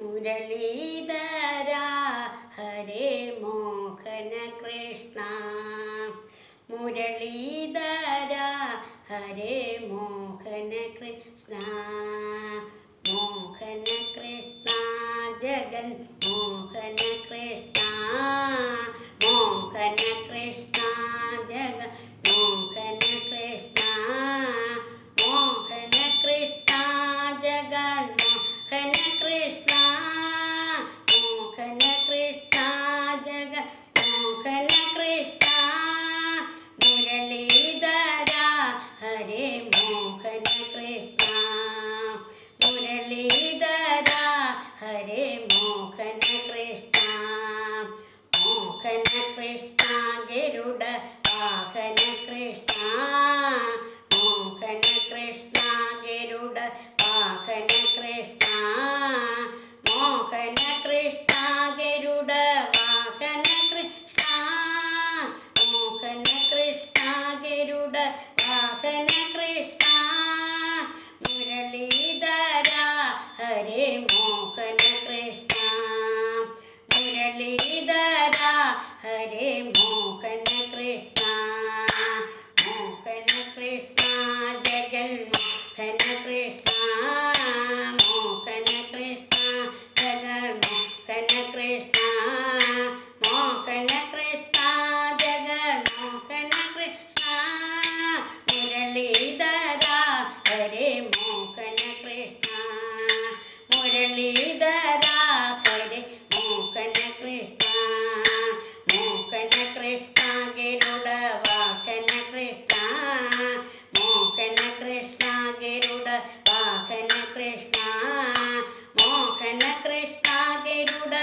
മുരളീധരാ ഹരേ മോഹന കൃഷ്ണ. മുരളീധരാ ഹരേ മോഹന കൃഷ്ണ. മോഹന കൃഷ്ണ ജഗൻ മോഹന കൃഷ്ണ. മോഹന കൃഷ്ണ ജഗൻ മോഹന കൃഷ്ണ. മോഹന കൃഷ്ണ ജഗൻ മോഹന കൃഷ്ണ. മോഹന കൃഷ്ണ ജഗൻ മോഹന കൃഷ്ണ. മുരളീധരാ ഹരേ മോഹന കൃഷ്ണ. മുരളീധരാ ഹരേ മോഹന കൃഷ്ണ. മോഹന കൃഷ്ണ ഗരുഡ വാഹന കൃഷ്ണ. മോഹന കൃഷ്ണ ഗരുഡ വാഹന കൃഷ്ണ. മോഹന കൃഷ്ണ ഗരുഡ വാഹന കൃഷ്ണ. മോഹന കൃഷ്ണ ഗരുഡ വാഹന കൃഷ്ണ. മുരളീധരാ ഹരേ മോഹന കൃഷ്ണ. മുരളീധരാ ഹരേ മോഹന കൃഷ്ണ. മോഹന കൃഷ്ണ ജഗൻ മോഹന കൃഷ്ണ. മോഹന കൃഷ്ണ ജഗൻ മോഹന കൃഷ്ണ. മോഹന കൃഷ്ണ ജഗൻ മോഹന കൃഷ്ണ. മുരളീധരാ ഹരേ മോഹന കൃഷ്ണ. മുരളീധരാ ഹരേ മോഹന കൃഷ്ണ. മോഹന കൃഷ്ണ ഗരുഡ വാഹന കൃഷ്ണ. മോഹന കൃഷ്ണ ഗരുഡ വാഹന കൃഷ്ണ. മോഹന കൃഷ്ണ ഗരുഡ